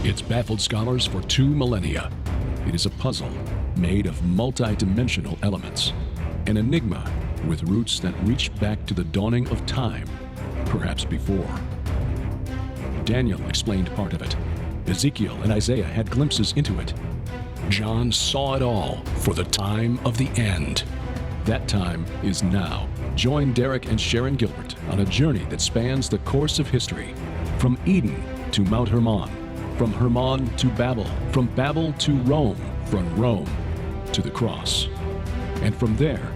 It's baffled scholars for 2 millennia. It is a puzzle made of multi-dimensional elements, an enigma with roots that reach back to the dawning of time, perhaps before. Daniel explained part of it. Ezekiel and Isaiah had glimpses into it. John saw it all for the time of the end. That time is now. Join Derek and Sharon Gilbert on a journey that spans the course of history, from Eden to Mount Hermon, from Hermon to Babel, from Babel to Rome, from Rome to the cross, and from there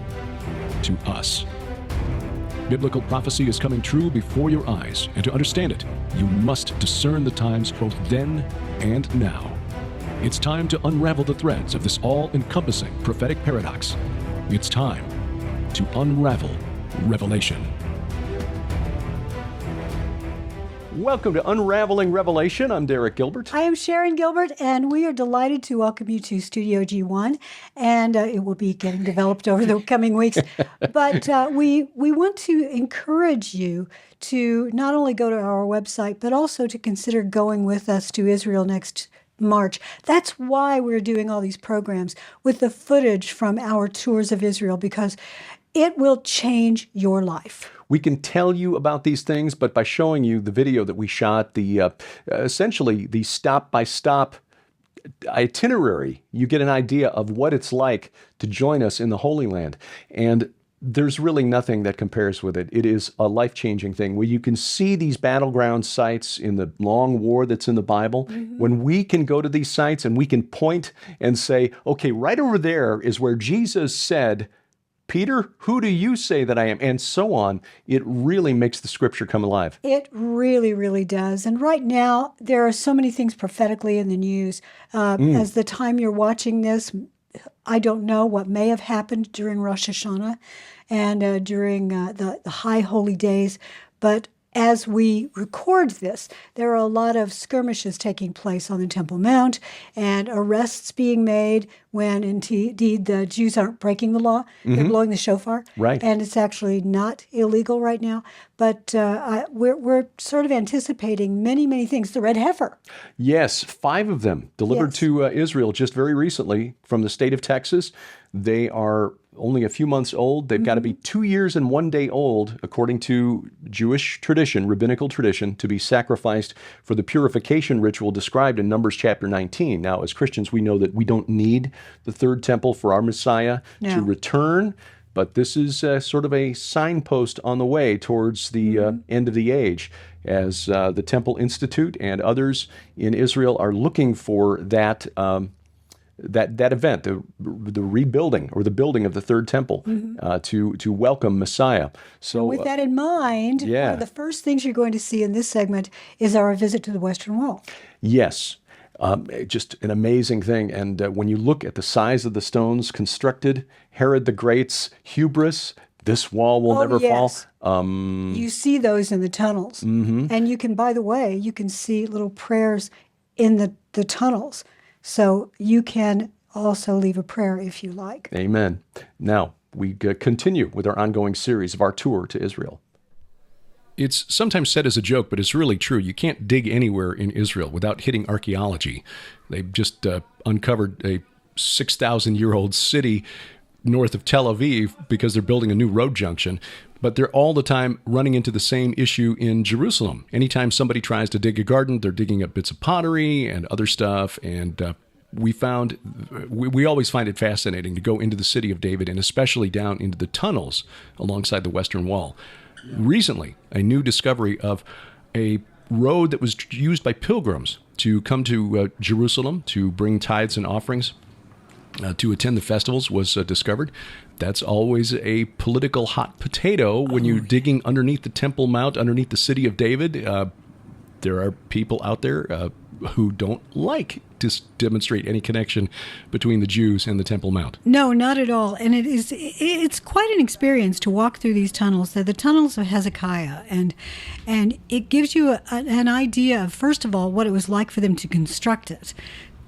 to us. Biblical prophecy is coming true before your eyes, and to understand it, you must discern the times both then and now. It's time to unravel the threads of this all-encompassing prophetic paradox. It's time to unravel Revelation. Welcome to Unraveling Revelation. I'm Derek Gilbert. I am Sharon Gilbert, and we are delighted to welcome you to Studio G1, and it will be getting developed over the coming weeks. But we want to encourage you to not only go to our website, but also to consider going with us to Israel next March. That's why we're doing all these programs with the footage from our tours of Israel, because it will change your life. We can tell you about these things, but by showing you the video that we shot, the essentially the stop-by-stop itinerary, you get an idea of what it's like to join us in the Holy Land. And there's really nothing that compares with it. It is a life-changing thing where you can see these battleground sites in the long war that's in the Bible. Mm-hmm. When we can go to these sites and we can point and say, okay, right over there is where Jesus said, Peter, who do you say that I am? And so on. It really makes the scripture come alive. It really, really does. And right now, there are so many things prophetically in the news. As the time you're watching this, I don't know what may have happened during Rosh Hashanah and during the high holy days, but as we record this, there are a lot of skirmishes taking place on the Temple Mount and arrests being made when indeed the Jews aren't breaking the law. Mm-hmm. They're blowing the shofar. Right. And it's actually not illegal right now. But we're sort of anticipating many, many things. The red heifer. Yes, 5 of them delivered to Israel just very recently from the state of Texas. They are only a few months old. They've got to be 2 years and 1 day old, according to Jewish tradition, rabbinical tradition, to be sacrificed for the purification ritual described in Numbers chapter 19. Now, as Christians, we know that we don't need the third temple for our Messiah to return, but this is sort of a signpost on the way towards the end of the age, as the Temple Institute and others in Israel are looking for that that event, the rebuilding or the building of the third temple, to welcome Messiah. So, and with that in mind, one of the first things you're going to see in this segment is our visit to the Western Wall. Yes. Just an amazing thing. And when you look at the size of the stones constructed, Herod the Great's hubris, this wall will never fall. You see those in the tunnels. Mm-hmm. And you can, by the way, you can see little prayers in the tunnels. So you can also leave a prayer if you like. Amen. Now, we continue with our ongoing series of our tour to Israel. It's sometimes said as a joke, but it's really true. You can't dig anywhere in Israel without hitting archaeology. They've just uncovered a 6,000-year-old city north of Tel Aviv because they're building a new road junction. But they're all the time running into the same issue in Jerusalem. Anytime somebody tries to dig a garden, they're digging up bits of pottery and other stuff. And we always find it fascinating to go into the city of David and especially down into the tunnels alongside the Western Wall. Recently, a new discovery of a road that was used by pilgrims to come to Jerusalem to bring tithes and offerings to attend the festivals was discovered. That's always a political hot potato when you're digging underneath the Temple Mount, underneath the city of David. There are people out there who don't like to demonstrate any connection between the Jews and the Temple Mount. No, not at all. And it's quite an experience to walk through these tunnels. They're the tunnels of Hezekiah. And it gives you an idea of, first of all, what it was like for them to construct it.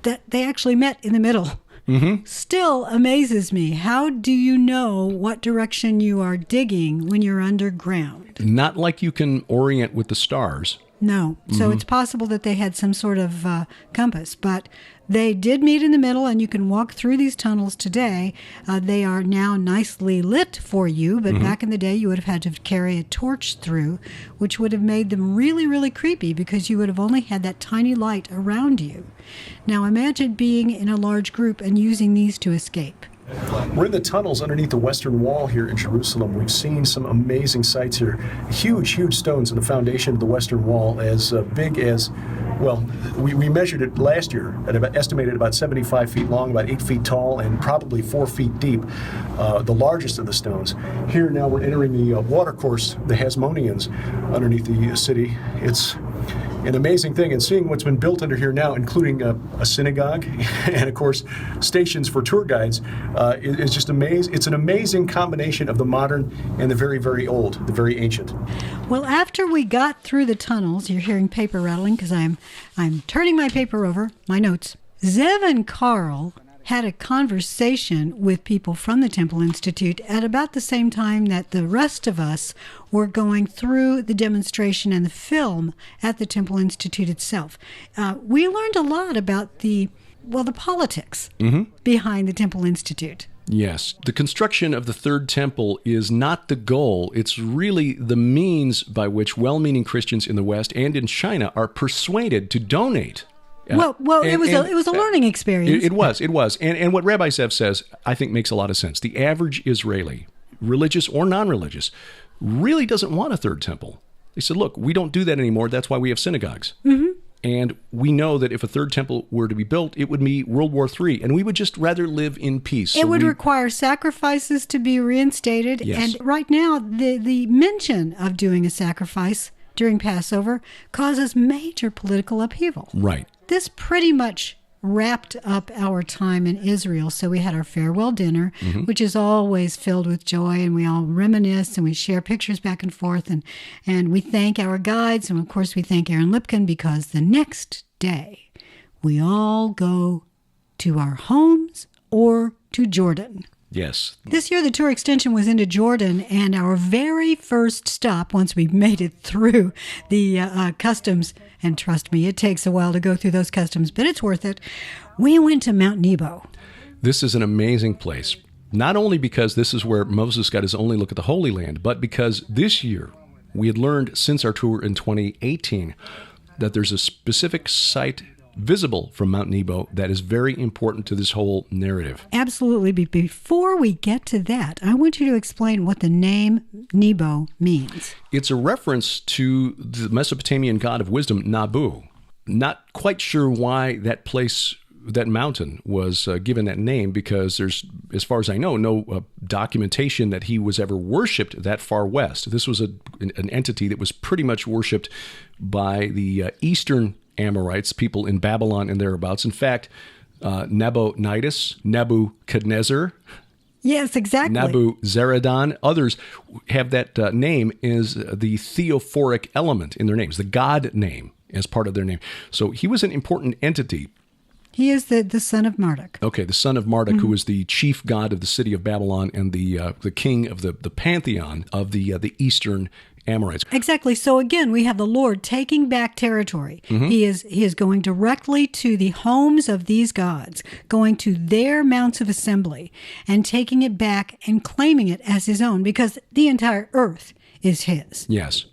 That they actually met in the middle. Mm-hmm. Still amazes me. How do you know what direction you are digging when you're underground? Not like you can orient with the stars. No. So it's possible that they had some sort of compass, but they did meet in the middle, and you can walk through these tunnels today. They are now nicely lit for you, but back in the day you would have had to carry a torch through, which would have made them really, really creepy because you would have only had that tiny light around you. Now imagine being in a large group and using these to escape. We're in the tunnels underneath the Western Wall here in Jerusalem. We've seen some amazing sights here. Huge, huge stones in the foundation of the Western Wall, as big as, well, we measured it last year at estimated about 75 feet long, about 8 feet tall, and probably 4 feet deep, the largest of the stones. Here now we're entering the watercourse, the Hasmoneans, underneath the city. It's an amazing thing, and seeing what's been built under here now, including a synagogue and, of course, stations for tour guides, is just amazing. It's an amazing combination of the modern and the very, very old, the very ancient. Well, after we got through the tunnels, you're hearing paper rattling because I'm turning my paper over, my notes. Zev and Carl had a conversation with people from the Temple Institute at about the same time that the rest of us were going through the demonstration and the film at the Temple Institute itself. We learned a lot about the politics behind the Temple Institute. Yes. The construction of the third temple is not the goal. It's really the means by which well-meaning Christians in the West and in China are persuaded to donate. It was a learning experience. It was. And what Rabbi Zev says, I think, makes a lot of sense. The average Israeli, religious or non-religious, really doesn't want a third temple. They said, look, we don't do that anymore. That's why we have synagogues. And we know that if a third temple were to be built, it would be World War III, and we would just rather live in peace. It would require sacrifices to be reinstated. Yes. And right now, the mention of doing a sacrifice during Passover causes major political upheaval. Right. This pretty much wrapped up our time in Israel. So we had our farewell dinner, which is always filled with joy, and we all reminisce and we share pictures back and forth, and we thank our guides, and of course we thank Aaron Lipkin, because the next day we all go to our homes or to Jordan. Yes. This year the tour extension was into Jordan, and our very first stop, once we made it through the customs, and trust me, it takes a while to go through those customs, but it's worth it, we went to Mount Nebo. This is an amazing place, not only because this is where Moses got his only look at the Holy Land, but because this year we had learned since our tour in 2018 that there's a specific site visible from Mount Nebo that is very important to this whole narrative. Absolutely. But before we get to that, I want you to explain what the name Nebo means. It's a reference to the Mesopotamian god of wisdom, Nabu. Not quite sure why that place, that mountain, was given that name, because there's, as far as I know, no documentation that he was ever worshipped that far west. This was an entity that was pretty much worshipped by the Eastern Amorites, people in Babylon and thereabouts. In fact, Nabonidus, Nebuchadnezzar, yes, exactly, Nebuzaradan, others have that name as the theophoric element in their names, the god name as part of their name. So he was an important entity. He is the son of Marduk. Okay, the son of Marduk, who was the chief god of the city of Babylon and the king of the pantheon of the Eastern Amorites. Exactly. So again, we have the Lord taking back territory. He is going directly to the homes of these gods, going to their mounts of assembly and taking it back and claiming it as his own, because the entire earth is his. Yes.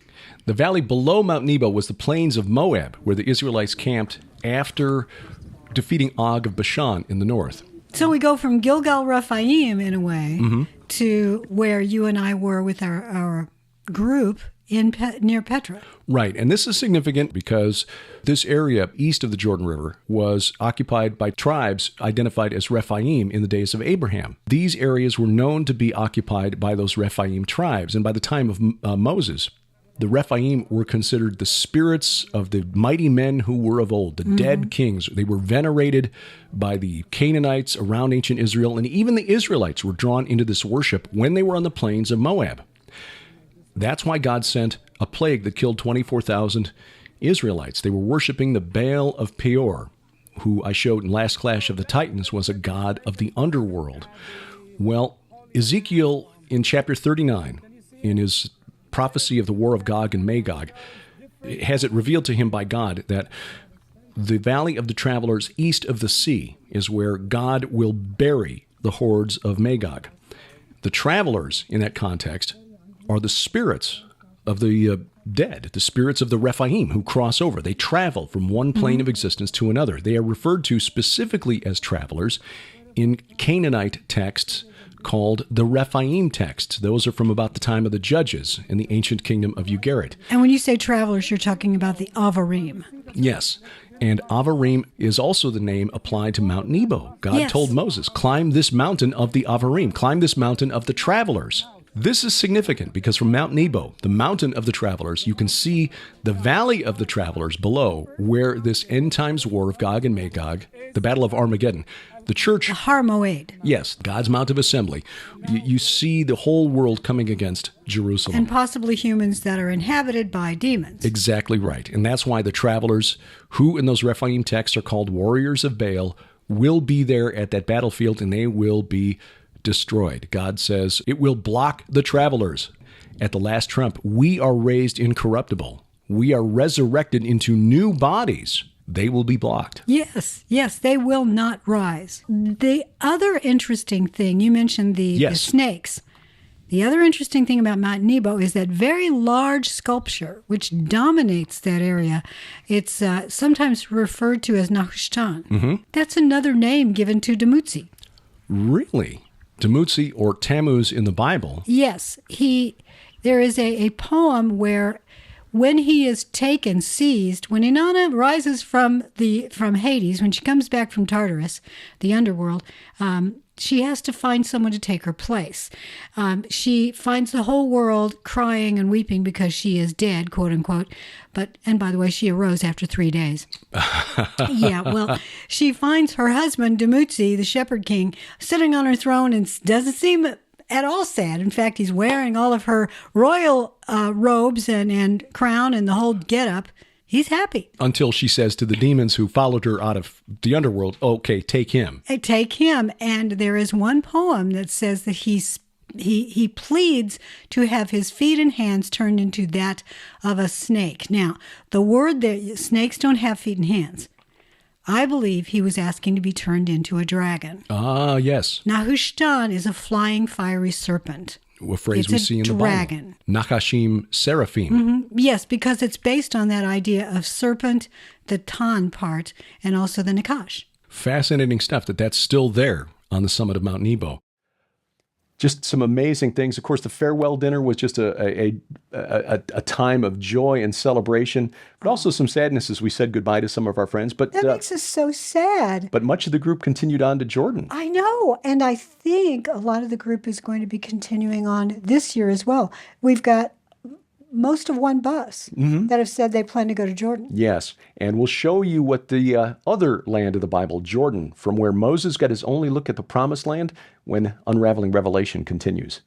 The valley below Mount Nebo was the plains of Moab, where the Israelites camped after defeating Og of Bashan in the north. So we go from Gilgal Rephaim, in a way, to where you and I were with our group near Petra. Right, and this is significant because this area east of the Jordan River was occupied by tribes identified as Rephaim in the days of Abraham. These areas were known to be occupied by those Rephaim tribes, and by the time of Moses, the Rephaim were considered the spirits of the mighty men who were of old, the dead kings. They were venerated by the Canaanites around ancient Israel, and even the Israelites were drawn into this worship when they were on the plains of Moab. That's why God sent a plague that killed 24,000 Israelites. They were worshiping the Baal-Peor, who I showed in last Clash of the Titans was a god of the underworld. Well, Ezekiel in chapter 39, in his prophecy of the war of Gog and Magog, has it revealed to him by God that the valley of the travelers east of the sea is where God will bury the hordes of Magog. The travelers in that context are the spirits of the dead, the spirits of the Rephaim who cross over. They travel from one plane of existence to another. They are referred to specifically as travelers in Canaanite texts called the Rephaim texts. Those are from about the time of the Judges in the ancient kingdom of Ugarit. And when you say travelers, you're talking about the Avarim. Yes. And Avarim is also the name applied to Mount Nebo. God told Moses, climb this mountain of the Avarim, climb this mountain of the travelers. This is significant because from Mount Nebo, the mountain of the travelers, you can see the valley of the travelers below where this end times war of Gog and Magog, the Battle of Armageddon, the church... The Har Moed. Yes, God's Mount of Assembly. You see the whole world coming against Jerusalem. And possibly humans that are inhabited by demons. Exactly right. And that's why the travelers, who in those Rephaim texts are called warriors of Baal, will be there at that battlefield and they will be destroyed. God says it will block the travelers. At the last trump, we are raised incorruptible. We are resurrected into new bodies. They will be blocked. Yes, they will not rise. The other interesting thing, you mentioned the snakes. The other interesting thing about Mount Nebo is that very large sculpture, which dominates that area. It's sometimes referred to as Nehushtan. Mm-hmm. That's another name given to Dumuzi. Really? Dumuzi or Tammuz in the Bible? Yes. There is a poem where when he is taken, seized, when Inanna rises from Hades, when she comes back from Tartarus, the underworld, she has to find someone to take her place. She finds the whole world crying and weeping because she is dead, quote unquote. And by the way, she arose after 3 days. Yeah, well, she finds her husband, Dumuzi, the shepherd king, sitting on her throne and doesn't seem at all sad. In fact, he's wearing all of her royal robes and crown and the whole getup. He's happy. Until she says to the demons who followed her out of the underworld, okay, take him. Take him. And there is one poem that says that he pleads to have his feet and hands turned into that of a snake. Now, the word that snakes don't have feet and hands. I believe he was asking to be turned into a dragon. Ah, yes. Nehushtan is a flying fiery serpent. A phrase we see in the Bible. Dragon. Nachashim seraphim. Mm-hmm. Yes, because it's based on that idea of serpent, the tan part, and also the nakash. Fascinating stuff that's still there on the summit of Mount Nebo. Just some amazing things. Of course, the farewell dinner was just a time of joy and celebration, but also some sadness as we said goodbye to some of our friends. But that makes us so sad. But much of the group continued on to Jordan. I know, and I think a lot of the group is going to be continuing on this year as well. We've got most of one bus that have said they plan to go to Jordan. Yes, and we'll show you what the other land of the Bible, Jordan, from where Moses got his only look at the promised land when Unraveling Revelation continues.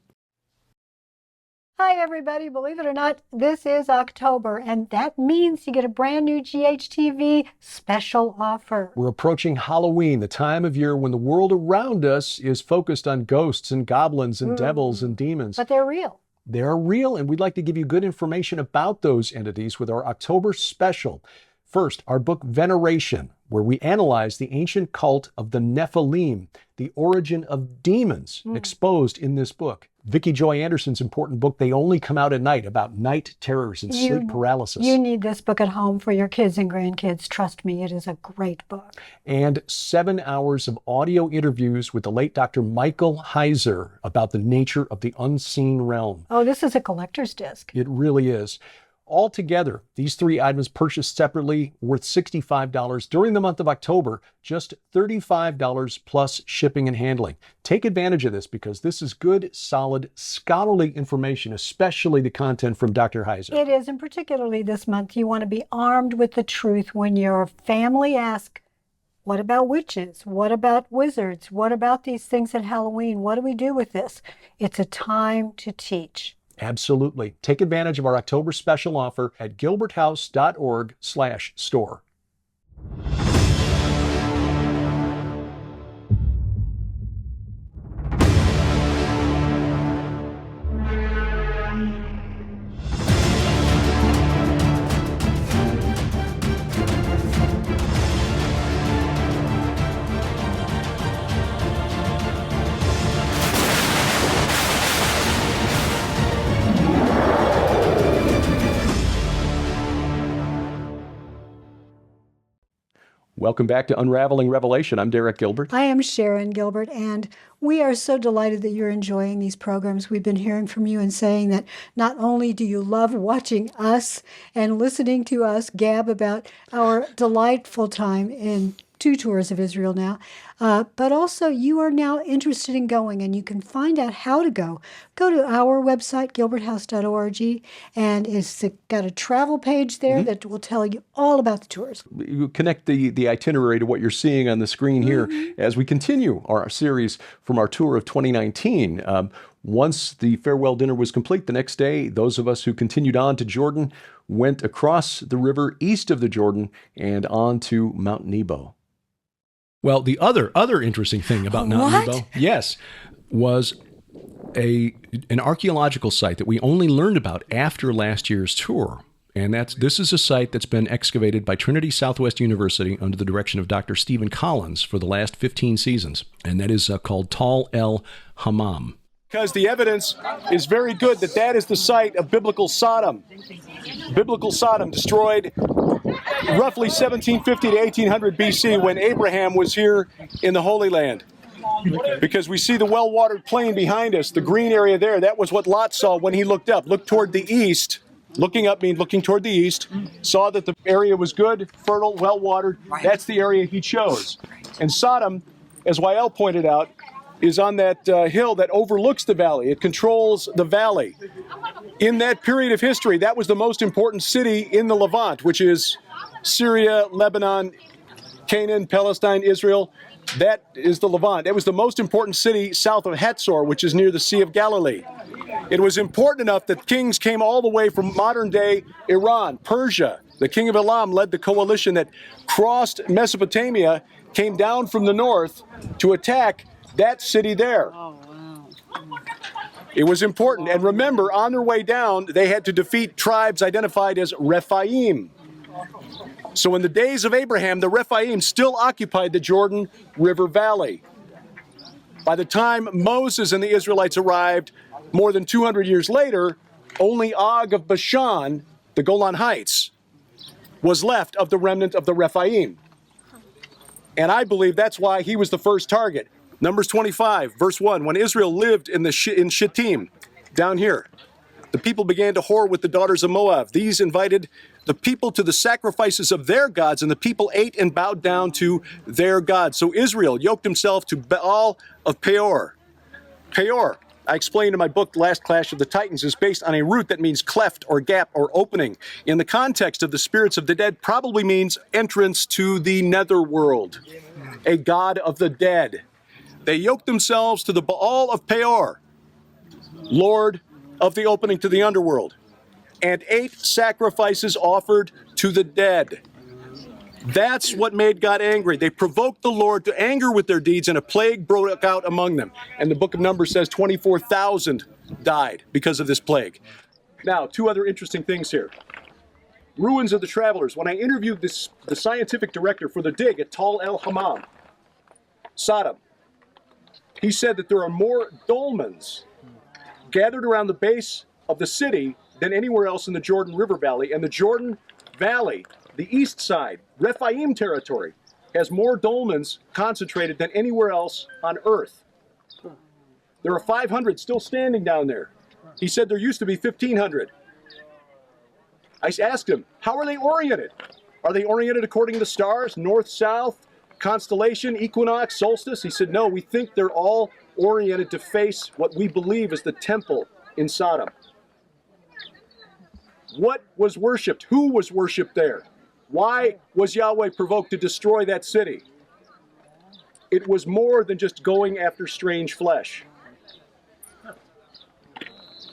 Hi, everybody. Believe it or not, this is October, and that means you get a brand new GHTV special offer. We're approaching Halloween, the time of year when the world around us is focused on ghosts and goblins and devils and demons. But they're real. They're real, and we'd like to give you good information about those entities with our October special. First, our book Veneration, where we analyze the ancient cult of the Nephilim, the origin of demons exposed in this book. Vicki Joy Anderson's important book, They Only Come Out at Night, about night terrors and sleep paralysis. You need this book at home for your kids and grandkids. Trust me, it is a great book. And 7 hours of audio interviews with the late Dr. Michael Heiser about the nature of the unseen realm. Oh, this is a collector's disc. It really is. Altogether, these 3 items purchased separately worth $65 during the month of October, just $35 plus shipping and handling. Take advantage of this because this is good, solid, scholarly information, especially the content from Dr. Heiser. It is, and particularly this month, you want to be armed with the truth when your family asks, what about witches? What about wizards? What about these things at Halloween? What do we do with this? It's a time to teach. Absolutely. Take advantage of our October special offer at gilberthouse.org/store. Welcome back to Unraveling Revelation. I'm Derek Gilbert. I am Sharon Gilbert, and we are so delighted that you're enjoying these programs. We've been hearing from you and saying that not only do you love watching us and listening to us gab about our delightful time in 2 tours of Israel now, but also you are now interested in going, and you can find out how to go. Go to our website, gilberthouse.org, and it's got a travel page there that will tell you all about the tours. You connect the itinerary to what you're seeing on the screen here as we continue our series from our tour of 2019. Once the farewell dinner was complete, the next day, those of us who continued on to Jordan went across the river east of the Jordan and on to Mount Nebo. Well, the other interesting thing about Mount Nebo, yes, was an archaeological site that we only learned about after last year's tour. And this is a site that's been excavated by Trinity Southwest University under the direction of Dr. Stephen Collins for the last 15 seasons. And that is called Tal El Hammam. Because the evidence is very good that is the site of biblical Sodom. Biblical Sodom destroyed roughly 1750 to 1800 BC when Abraham was here in the Holy Land. Because we see the well-watered plain behind us, the green area there, that was what Lot saw when he looked up. Looked toward the east. Looking up means looking toward the east. Saw that the area was good, fertile, well-watered. That's the area he chose. And Sodom, as Yael pointed out, is on that hill that overlooks the valley. It controls the valley. In that period of history, that was the most important city in the Levant, which is Syria, Lebanon, Canaan, Palestine, Israel. That is the Levant. It was the most important city south of Hatzor, which is near the Sea of Galilee. It was important enough that kings came all the way from modern-day Iran, Persia. The king of Elam led the coalition that crossed Mesopotamia, came down from the north to attack that city there. It was important. And remember, on their way down, they had to defeat tribes identified as Rephaim. So in the days of Abraham, the Rephaim still occupied the Jordan River Valley. By the time Moses and the Israelites arrived, more than 200 years later, only Og of Bashan, the Golan Heights, was left of the remnant of the Rephaim. And I believe that's why he was the first target. Numbers 25, verse 1, when Israel lived in Shittim, down here, the people began to whore with the daughters of Moab. These invited the people to the sacrifices of their gods, and the people ate and bowed down to their gods. So Israel yoked himself to Baal-Peor. Peor, I explained in my book, Last Clash of the Titans, is based on a root that means cleft or gap or opening. In the context of the spirits of the dead, probably means entrance to the netherworld, a god of the dead. They yoked themselves to the Baal of Peor, lord of the opening to the underworld, and ate sacrifices offered to the dead. That's what made God angry. They provoked the Lord to anger with their deeds, and a plague broke out among them. And the book of Numbers says 24,000 died because of this plague. Now, 2 other interesting things here. Ruins of the travelers. When I interviewed the scientific director for the dig at Tal El Hammam, Sodom, he said that there are more dolmens gathered around the base of the city than anywhere else in the Jordan River Valley. And the Jordan Valley, the east side, Rephaim territory, has more dolmens concentrated than anywhere else on earth. There are 500 still standing down there. He said there used to be 1,500. I asked him, how are they oriented? Are they oriented according to the stars, north, south, constellation, equinox, solstice? He said, no, we think they're all oriented to face what we believe is the temple in Sodom. What was worshipped? Who was worshipped there? Why was Yahweh provoked to destroy that city? It was more than just going after strange flesh.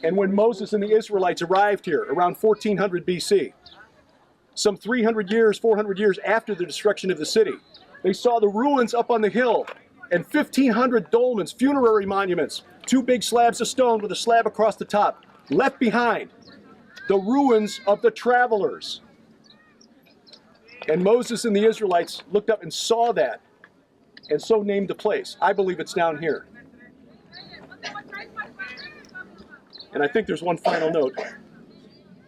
And when Moses and the Israelites arrived here around 1400 BC, some 300 years, 400 years after the destruction of the city, they saw the ruins up on the hill and 1,500 dolmens, funerary monuments, 2 big slabs of stone with a slab across the top, left behind, the ruins of the travelers. And Moses and the Israelites looked up and saw that, and so named the place. I believe it's down here. And I think there's one final note.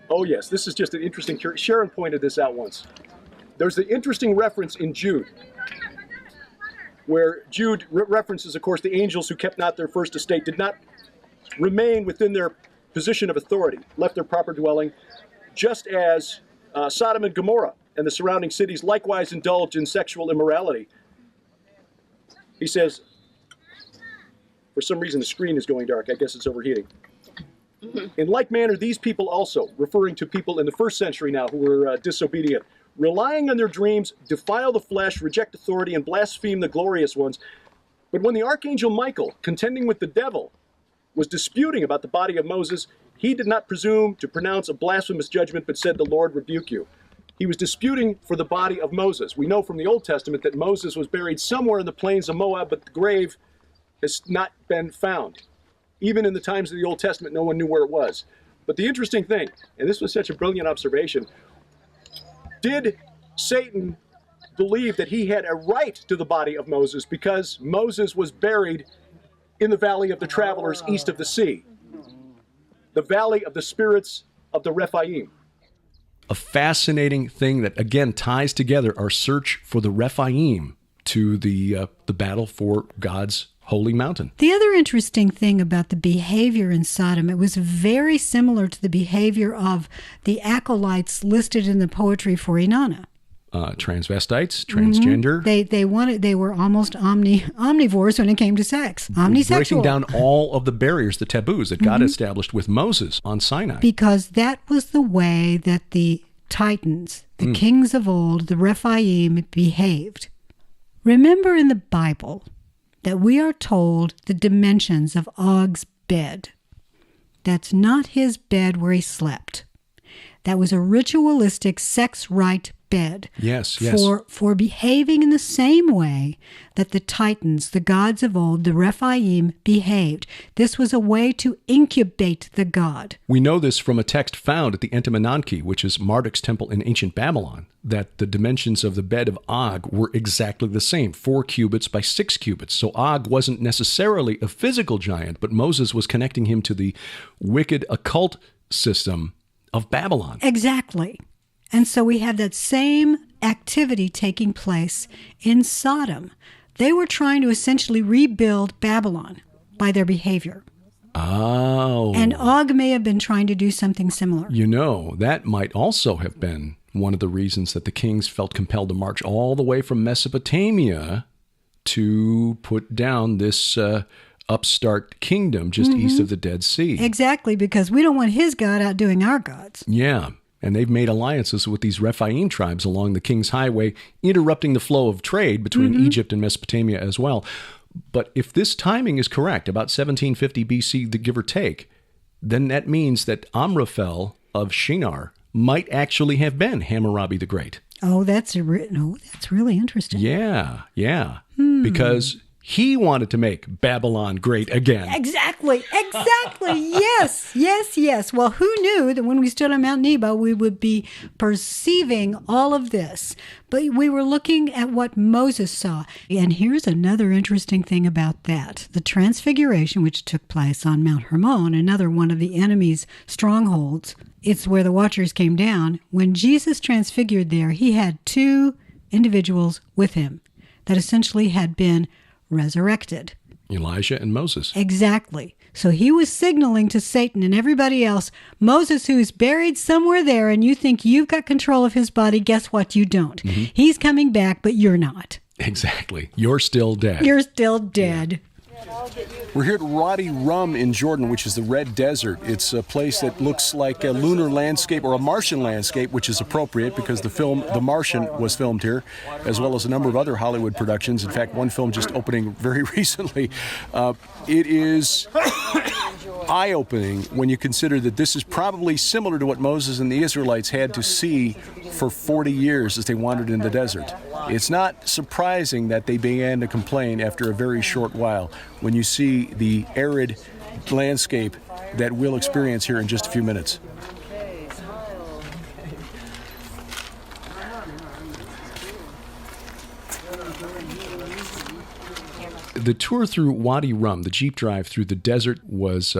Oh yes, this is just an interesting, Sharon pointed this out once. There's the interesting reference in Jude, where Jude references, of course, the angels who kept not their first estate, did not remain within their position of authority, left their proper dwelling, just as Sodom and Gomorrah and the surrounding cities likewise indulged in sexual immorality. He says, for some reason the screen is going dark. I guess it's overheating. In like manner, these people also, referring to people in the first century now who were disobedient, relying on their dreams, defile the flesh, reject authority, and blaspheme the glorious ones. But when the archangel Michael, contending with the devil, was disputing about the body of Moses, he did not presume to pronounce a blasphemous judgment, but said, "The Lord rebuke you." He was disputing for the body of Moses. We know from the Old Testament that Moses was buried somewhere in the plains of Moab, but the grave has not been found. Even in the times of the Old Testament, no one knew where it was. But the interesting thing, and this was such a brilliant observation, did Satan believe that he had a right to the body of Moses because Moses was buried in the valley of the travelers east of the sea, the valley of the spirits of the Rephaim? A fascinating thing that, again, ties together our search for the Rephaim to the battle for God's holy mountain. The other interesting thing about the behavior in Sodom, it was very similar to the behavior of the acolytes listed in the poetry for Inanna. Transvestites, transgender. They were almost omnivores when it came to sex. Omnisexual. Breaking down all of the barriers, the taboos that God established with Moses on Sinai. Because that was the way that the Titans, the kings of old, the Rephaim, behaved. Remember in the Bible that we are told the dimensions of Og's bed. That's not his bed where he slept. That was a ritualistic sex rite bed. Yes. For behaving in the same way that the Titans, the gods of old, the Rephaim, behaved. This was a way to incubate the god. We know this from a text found at the Entemenanke, which is Marduk's temple in ancient Babylon, that the dimensions of the bed of Og were exactly the same, 4 cubits by 6 cubits. So Og wasn't necessarily a physical giant, but Moses was connecting him to the wicked occult system of Babylon. Exactly. And so we have that same activity taking place in Sodom. They were trying to essentially rebuild Babylon by their behavior. Oh. And Og may have been trying to do something similar. You know, that might also have been one of the reasons that the kings felt compelled to march all the way from Mesopotamia to put down this upstart kingdom just east of the Dead Sea. Exactly, because we don't want his God outdoing our gods. Yeah. And they've made alliances with these Rephaim tribes along the King's Highway, interrupting the flow of trade between Egypt and Mesopotamia as well. But if this timing is correct, about 1750 BC, the give or take, then that means that Amraphel of Shinar might actually have been Hammurabi the Great. Oh, that's really interesting. Yeah. Because he wanted to make Babylon great again. Exactly. Yes. Well, who knew that when we stood on Mount Nebo, we would be perceiving all of this? But we were looking at what Moses saw. And here's another interesting thing about that. The transfiguration, which took place on Mount Hermon, another one of the enemy's strongholds, it's where the watchers came down. When Jesus transfigured there, he had 2 individuals with him that essentially had been resurrected. Elijah and Moses. Exactly. So he was signaling to Satan and everybody else, Moses, who's buried somewhere there, and you think you've got control of his body, guess what? You don't. He's coming back, but you're not. Exactly. You're still dead. You're still dead. We're here at Wadi Rum in Jordan, which is the Red Desert. It's a place that looks like a lunar landscape or a Martian landscape, which is appropriate because the film The Martian was filmed here, as well as a number of other Hollywood productions. In fact, one film just opening very recently. It is eye-opening when you consider that this is probably similar to what Moses and the Israelites had to see for 40 years as they wandered in the desert. It's not surprising that they began to complain after a very short while when you see the arid landscape that we'll experience here in just a few minutes. The tour through Wadi Rum, the Jeep drive through the desert, was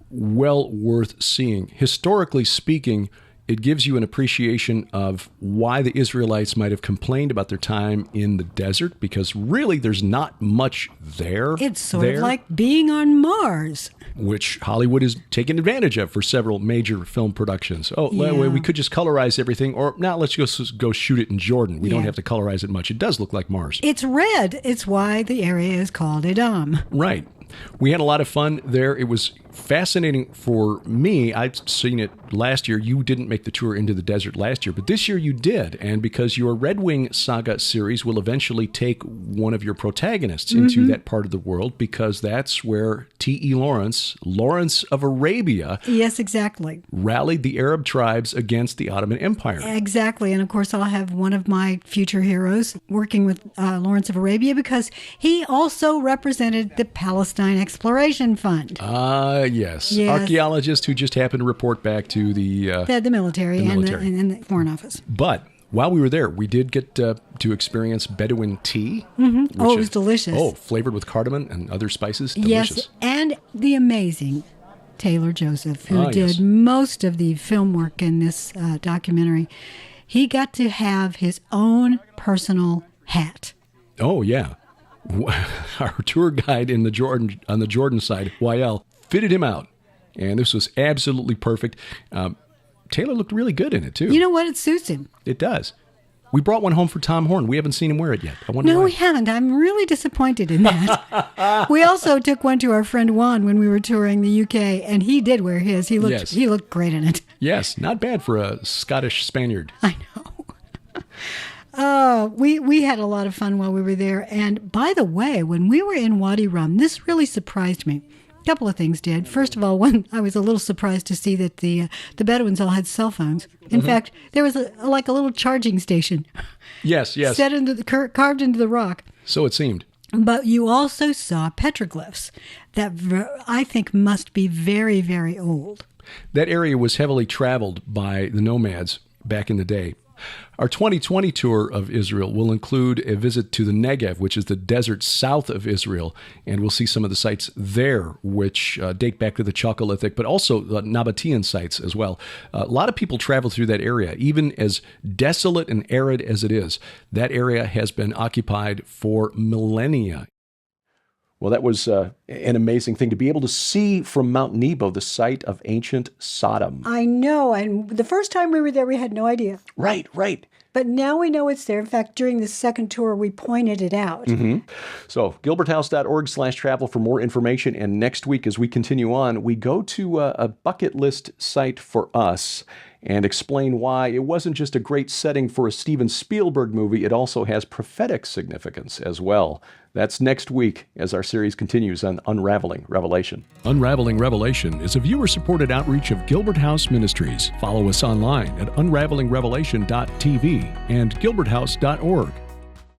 well worth seeing. Historically speaking, It gives you an appreciation of why the Israelites might have complained about their time in the desert, because really there's not much there. It's sort of like being on Mars, which Hollywood is taking advantage of for several major film productions. Oh, Yeah. we could just colorize everything, or now let's go shoot it in Jordan. We don't have to colorize it much. It does look like Mars. It's red. It's why the area is called Edom. Right. We had a lot of fun there. It was fascinating for me. I'd seen it last year. You didn't make the tour into the desert last year, but this year you did. And because your Red Wing Saga series will eventually take one of your protagonists into that part of the world, because that's where T.E. Lawrence of Arabia, Yes, exactly. rallied the Arab tribes against the Ottoman Empire. Exactly. And of course, I'll have one of my future heroes working with Lawrence of Arabia, because he also represented the Palestine Exploration Fund. Yes. Yes. Archaeologists who just happened to report back to the The military, and the Foreign Office. But while we were there, we did get to experience Bedouin tea. Oh, it was delicious. Oh, flavored with cardamom and other spices. Delicious. Yes, and the amazing Taylor Joseph, who did yes. most of the film work in this documentary. He got to have his own personal hat. Oh, yeah. Our tour guide on the Jordan side, YL, fitted him out. And this was absolutely perfect. Taylor looked really good in it, too. You know what? It suits him. It does. We brought one home for Tom Horn. We haven't seen him wear it yet. I wonder No, why. we haven't. I'm really disappointed in that. We also took one to our friend Juan when we were touring the UK, and he did wear his. He looked great in it. Yes, not bad for a Scottish Spaniard. I know. We had a lot of fun while we were there. And by the way, when we were in Wadi Rum, this really surprised me. A couple of things did. First of all, one, I was a little surprised to see that the Bedouins all had cell phones. In fact, there was a little charging station. Yes. Set into carved into the rock. So it seemed. But you also saw petroglyphs that I think must be very, very old. That area was heavily traveled by the nomads back in the day. Our 2020 tour of Israel will include a visit to the Negev, which is the desert south of Israel, and we'll see some of the sites there, which date back to the Chalcolithic, but also Nabatean sites as well. A lot of people travel through that area. Even as desolate and arid as it is, that area has been occupied for millennia. Well, that was an amazing thing to be able to see from Mount Nebo, the site of ancient Sodom. I know, and the first time we were there, we had no idea. Right. But now we know it's there. In fact, during the second tour, we pointed it out. So, gilberthouse.org/travel for more information. And next week, as we continue on, we go to a bucket list site for us and explain why it wasn't just a great setting for a Steven Spielberg movie, it also has prophetic significance as well. That's next week as our series continues on Unraveling Revelation. Unraveling Revelation is a viewer-supported outreach of Gilbert House Ministries. Follow us online at unravelingrevelation.tv and gilberthouse.org.